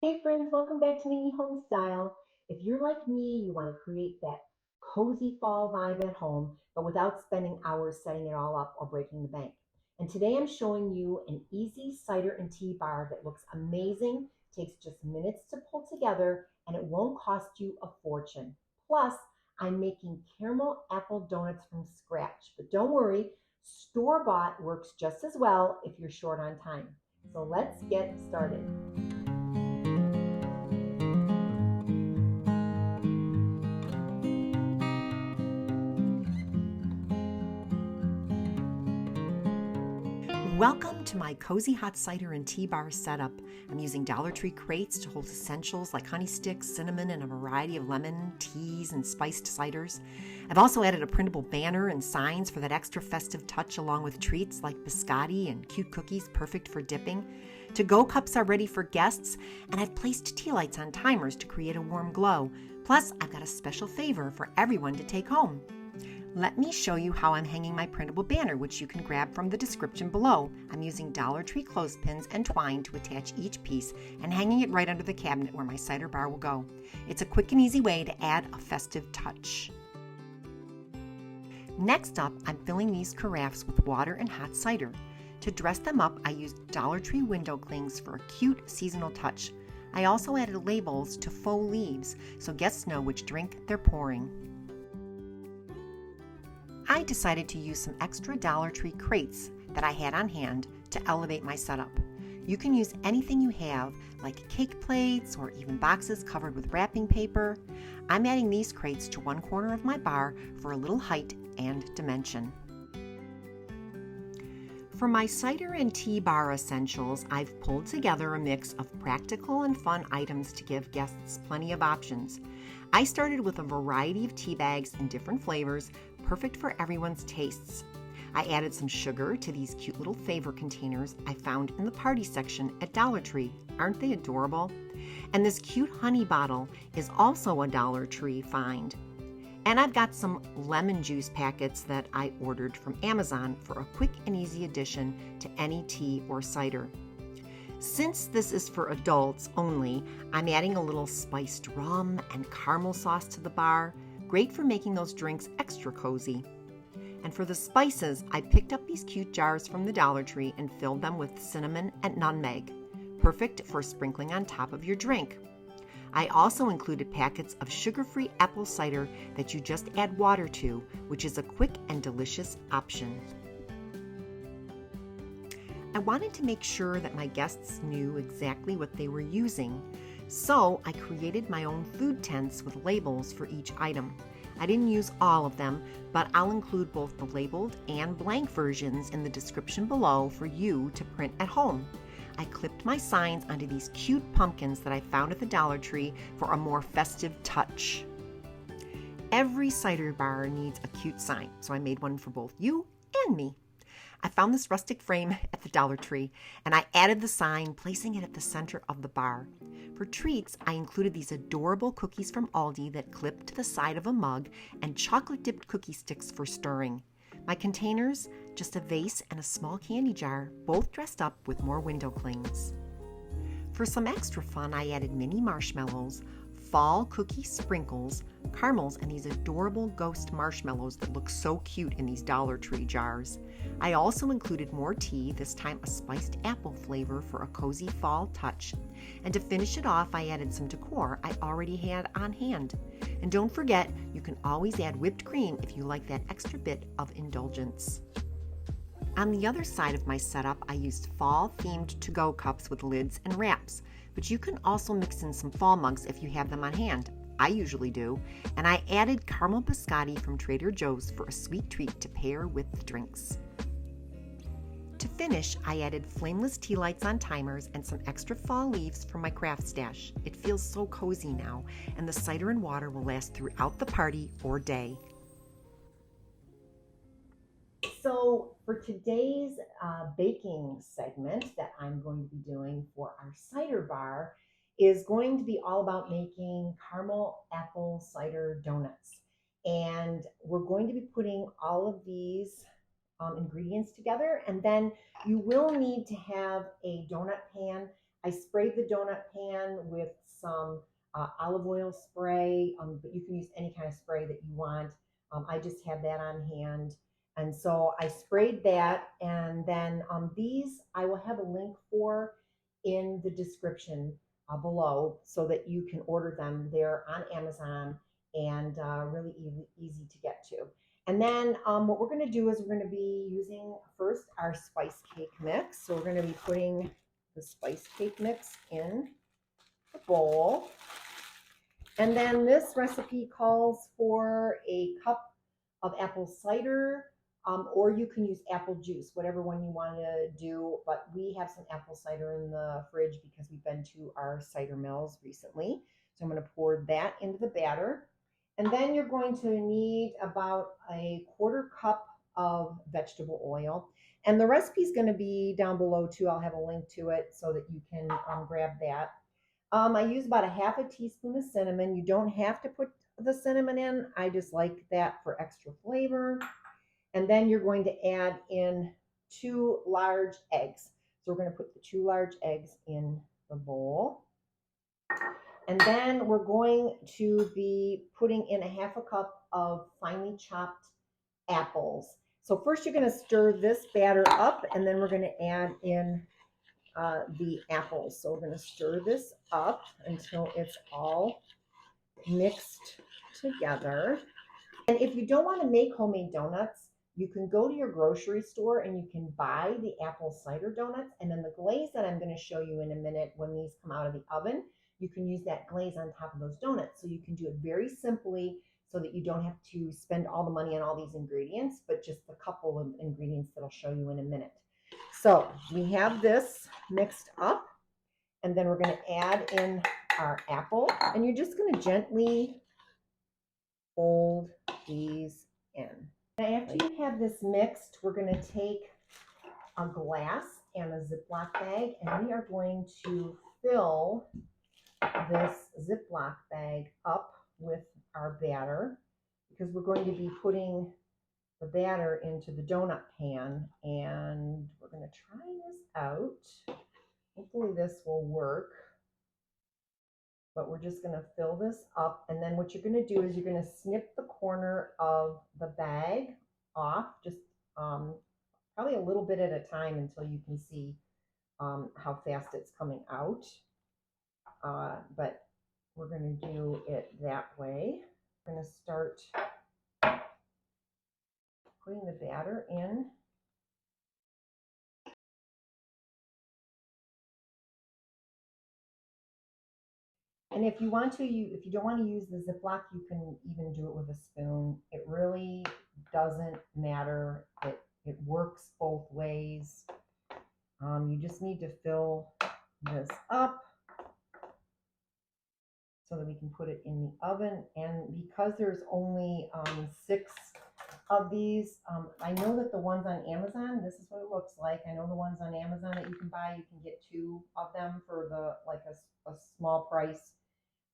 Hey friends, welcome back to Me Home Style. If you're like me, you want to create that cozy fall vibe at home, but without spending hours setting it all up or breaking the bank. And today I'm showing you an easy cider and tea bar that looks amazing, takes just minutes to pull together, and it won't cost you a fortune. Plus, I'm making caramel apple donuts from scratch. But don't worry, store-bought works just as well if you're short on time. So let's get started. Welcome to my cozy hot cider and tea bar setup. I'm using Dollar Tree crates to hold essentials like honey sticks, cinnamon, and a variety of lemon, teas, and spiced ciders. I've also added a printable banner and signs for that extra festive touch, along with treats like biscotti and cute cookies perfect for dipping. To-go cups are ready for guests, and I've placed tea lights on timers to create a warm glow. Plus, I've got a special favor for everyone to take home. Let me show you how I'm hanging my printable banner, which you can grab from the description below. I'm using Dollar Tree clothespins and twine to attach each piece and hanging it right under the cabinet where my cider bar will go. It's a quick and easy way to add a festive touch. Next up, I'm filling these carafes with water and hot cider. To dress them up, I used Dollar Tree window clings for a cute seasonal touch. I also added labels to faux leaves so guests know which drink they're pouring. I decided to use some extra Dollar Tree crates that I had on hand to elevate my setup. You can use anything you have, like cake plates or even boxes covered with wrapping paper. I'm adding these crates to one corner of my bar for a little height and dimension. For my cider and tea bar essentials, I've pulled together a mix of practical and fun items to give guests plenty of options. I started with a variety of tea bags in different flavors, perfect for everyone's tastes. I added some sugar to these cute little favor containers I found in the party section at Dollar Tree. Aren't they adorable? And this cute honey bottle is also a Dollar Tree find. And I've got some lemon juice packets that I ordered from Amazon for a quick and easy addition to any tea or cider. Since this is for adults only, I'm adding a little spiced rum and caramel sauce to the bar, great for making those drinks extra cozy. And for the spices, I picked up these cute jars from the Dollar Tree and filled them with cinnamon and nutmeg, perfect for sprinkling on top of your drink. I also included packets of sugar-free apple cider that you just add water to, which is a quick and delicious option. I wanted to make sure that my guests knew exactly what they were using, so I created my own food tents with labels for each item. I didn't use all of them, but I'll include both the labeled and blank versions in the description below for you to print at home. I clipped my signs onto these cute pumpkins that I found at the Dollar Tree for a more festive touch. Every cider bar needs a cute sign, so I made one for both you and me. I found this rustic frame at the Dollar Tree, and I added the sign, placing it at the center of the bar. For treats, I included these adorable cookies from Aldi that clip to the side of a mug and chocolate-dipped cookie sticks for stirring. My containers, just a vase and a small candy jar, both dressed up with more window clings. For some extra fun, I added mini marshmallows, fall cookie sprinkles, caramels, and these adorable ghost marshmallows that look so cute in these Dollar Tree jars. I also included more tea, this time a spiced apple flavor for a cozy fall touch. And to finish it off, I added some decor I already had on hand. And don't forget, you can always add whipped cream if you like that extra bit of indulgence. On the other side of my setup, I used fall-themed to-go cups with lids and wraps, but you can also mix in some fall mugs if you have them on hand. I usually do, and I added caramel biscotti from Trader Joe's for a sweet treat to pair with the drinks. To finish, I added flameless tea lights on timers and some extra fall leaves from my craft stash. It feels so cozy now, and the cider and water will last throughout the party or day. So for today's baking segment that I'm going to be doing for our cider bar is going to be all about making caramel apple cider donuts. And we're going to be putting all of these ingredients together. And then you will need to have a donut pan. I sprayed the donut pan with some olive oil spray, but you can use any kind of spray that you want. I just have that on hand. And so I sprayed that, and then these I will have a link for in the description below so that you can order them. They're on Amazon and really easy to get to. And then what we're going to do is we're going to be using first our spice cake mix. So we're going to be putting the spice cake mix in the bowl. And then this recipe calls for a cup of apple cider, or you can use apple juice, whatever one you want to do. But we have some apple cider in the fridge because we've been to our cider mills recently. So I'm going to pour that into the batter. And then you're going to need about a quarter cup of vegetable oil. And the recipe is going to be down below too. I'll have a link to it so that you can grab that. I use about a half a teaspoon of cinnamon. You don't have to put the cinnamon in. I just like that for extra flavor. And then you're going to add in 2 large eggs. So we're going to put the 2 large eggs in the bowl. And then we're going to be putting in a half a cup of finely chopped apples. So first you're going to stir this batter up, and then we're going to add in the apples. So we're going to stir this up until it's all mixed together. And if you don't want to make homemade donuts, you can go to your grocery store and you can buy the apple cider donuts. And then the glaze that I'm going to show you in a minute, when these come out of the oven, you can use that glaze on top of those donuts. So you can do it very simply so that you don't have to spend all the money on all these ingredients, but just a couple of ingredients that I'll show you in a minute. So we have this mixed up, and then we're going to add in our apple, and you're just going to gently fold these in. Now, after you have this mixed, we're going to take a glass and a Ziploc bag, and we are going to fill this Ziploc bag up with our batter, because we're going to be putting the batter into the donut pan, and we're going to try this out. Hopefully this will work, but we're just going to fill this up, and then what you're going to do is you're going to snip the corner of the bag off, just probably a little bit at a time until you can see how fast it's coming out, but we're going to do it that way. We're going to start putting the batter in. And if you want to, if you don't want to use the Ziploc, you can even do it with a spoon. It really doesn't matter. It works both ways. You just need to fill this up so that we can put it in the oven. And because there's only 6 of these, I know that the ones on Amazon, this is what it looks like. I know the ones on Amazon that you can buy, you can get 2 of them for a small price.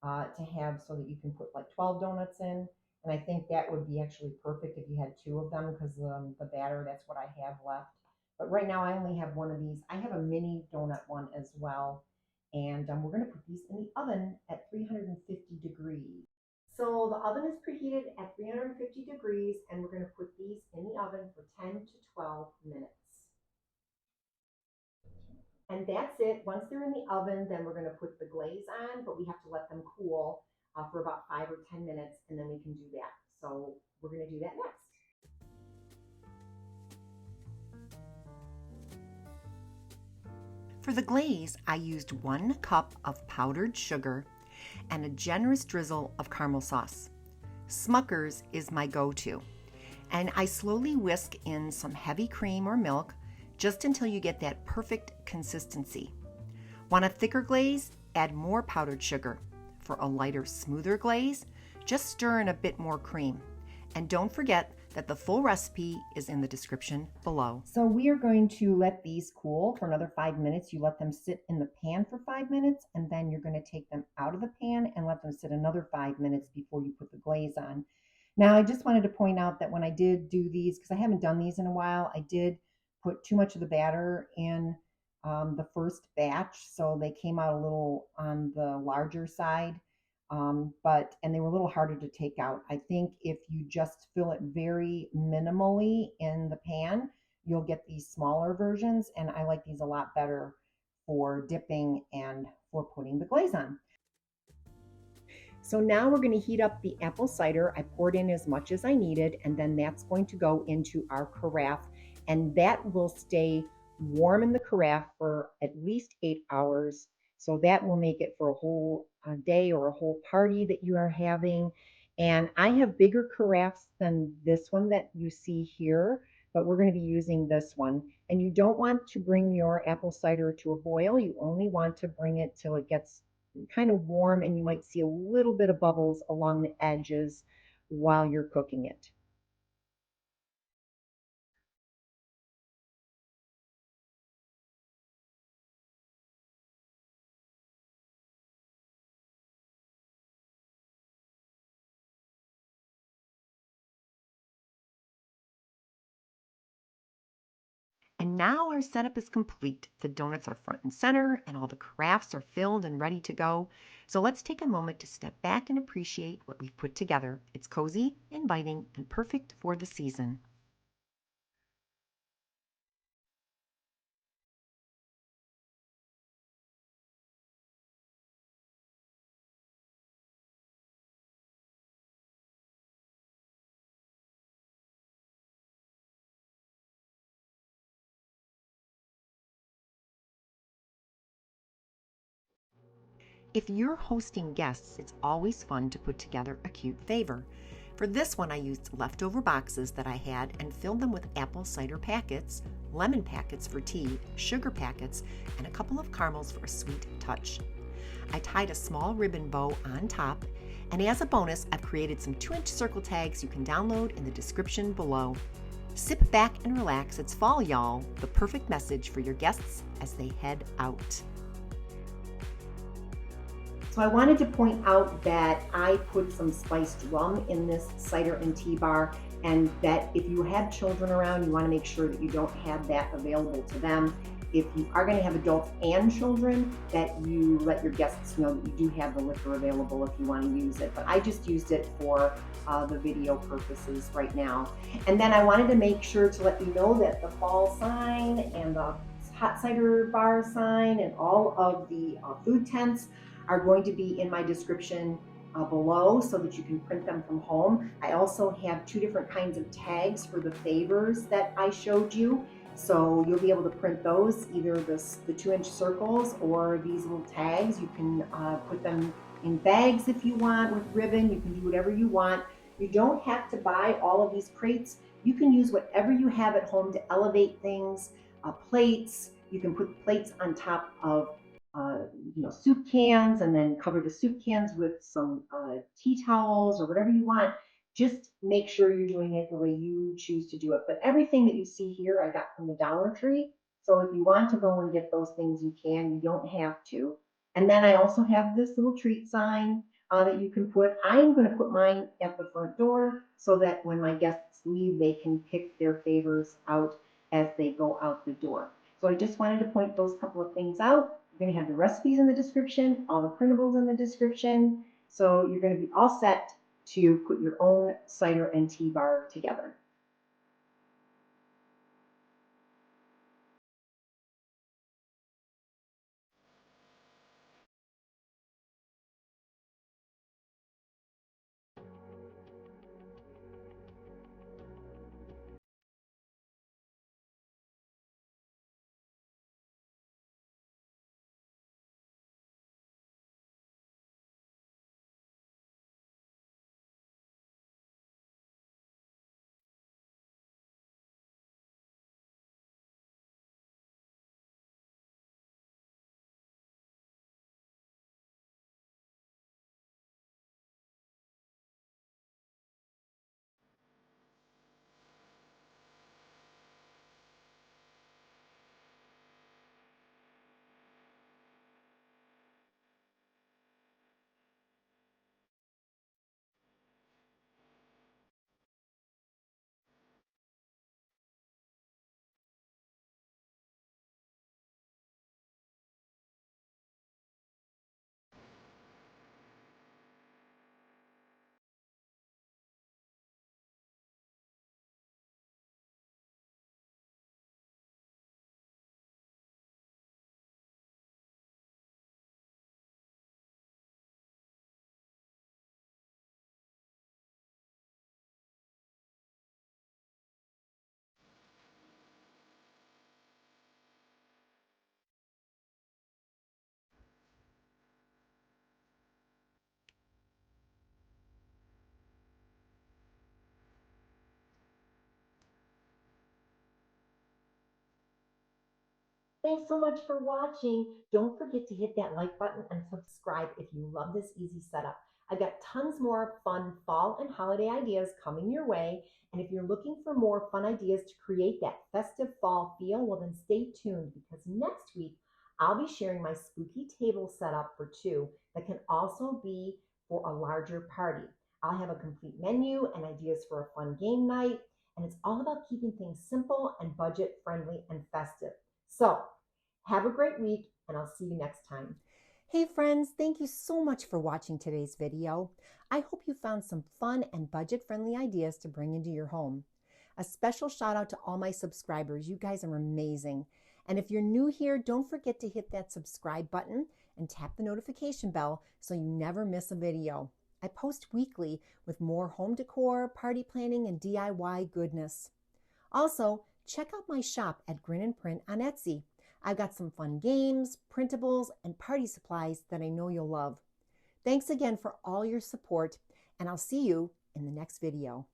To have so that you can put like 12 donuts in. And I think that would be actually perfect if you had 2 of them, because the batter, that's what I have left. But right now I only have 1 of these. I have a mini donut one as well. And we're going to put these in the oven at 350 degrees. So the oven is preheated at 350 degrees, and we're going to put these in the oven for 10 to 12 minutes. And that's it. Once they're in the oven, then we're going to put the glaze on, but we have to let them cool for about 5 or 10 minutes, and then we can do that. So we're going to do that next. For the glaze, I used 1 cup of powdered sugar and a generous drizzle of caramel sauce. Smucker's is my go-to. And I slowly whisk in some heavy cream or milk just until you get that perfect consistency. Want a thicker glaze? Add more powdered sugar. For a lighter, smoother glaze, just stir in a bit more cream. And don't forget that the full recipe is in the description below. So we are going to let these cool for another 5 minutes. You let them sit in the pan for 5 minutes, and then you're going to take them out of the pan and let them sit another 5 minutes before you put the glaze on. Now, I just wanted to point out that when I did do these, because I haven't done these in a while, I did put too much of the batter in the first batch, so they came out a little on the larger side. And they were a little harder to take out. I think if you just fill it very minimally in the pan, you'll get these smaller versions, and I like these a lot better for dipping and for putting the glaze on. So now we're going to heat up the apple cider. I poured in as much as I needed, and then that's going to go into our carafe, and that will stay warm in the carafe for at least 8 hours. So that will make it for a whole day or a whole party that you are having. And I have bigger carafes than this one that you see here, but we're going to be using this one. And you don't want to bring your apple cider to a boil. You only want to bring it till it gets kind of warm, and you might see a little bit of bubbles along the edges while you're cooking it. And now our setup is complete. The donuts are front and center, and all the carafes are filled and ready to go. So let's take a moment to step back and appreciate what we've put together. It's cozy, inviting, and perfect for the season. If you're hosting guests, it's always fun to put together a cute favor. For this one, I used leftover boxes that I had and filled them with apple cider packets, lemon packets for tea, sugar packets, and a couple of caramels for a sweet touch. I tied a small ribbon bow on top, and as a bonus, I've created some 2-inch circle tags you can download in the description below. Sit back and relax, it's fall, y'all, the perfect message for your guests as they head out. So I wanted to point out that I put some spiced rum in this cider and tea bar, and that if you have children around, you want to make sure that you don't have that available to them. If you are going to have adults and children, that you let your guests know that you do have the liquor available if you want to use it. But I just used it for the video purposes right now. And then I wanted to make sure to let you know that the fall sign and the hot cider bar sign and all of the food tents are going to be in my description below so that you can print them from home. I also have 2 different kinds of tags for the favors that I showed you. So you'll be able to print those, either the 2-inch circles or these little tags. You can put them in bags if you want with ribbon. You can do whatever you want. You don't have to buy all of these crates. You can use whatever you have at home to elevate things. Plates, you can put plates on top of uh, soup cans, and then cover the soup cans with some tea towels or whatever you want. Just make sure you're doing it the way you choose to do it. But everything that you see here, I got from the Dollar Tree. So if you want to go and get those things, you can. You don't have to. And then I also have this little treat sign that you can put. I'm going to put mine at the front door so that when my guests leave, they can pick their favors out as they go out the door. So I just wanted to point those couple of things out. You're going to have the recipes in the description, all the printables in the description. So you're going to be all set to put your own cider and tea bar together. Thanks so much for watching. Don't forget to hit that like button and subscribe if you love this easy setup. I've got tons more fun fall and holiday ideas coming your way. And if you're looking for more fun ideas to create that festive fall feel, well, then stay tuned because next week I'll be sharing my spooky table setup for two that can also be for a larger party. I'll have a complete menu and ideas for a fun game night. And it's all about keeping things simple and budget friendly and festive. So, have a great week, and I'll see you next time. Hey friends, thank you so much for watching today's video. I hope you found some fun and budget-friendly ideas to bring into your home. A special shout out to all my subscribers. You guys are amazing. And if you're new here, don't forget to hit that subscribe button and tap the notification bell so you never miss a video. I post weekly with more home decor, party planning, and DIY goodness. Also, check out my shop at Grin and Print on Etsy. I've got some fun games, printables, and party supplies that I know you'll love. Thanks again for all your support, and I'll see you in the next video.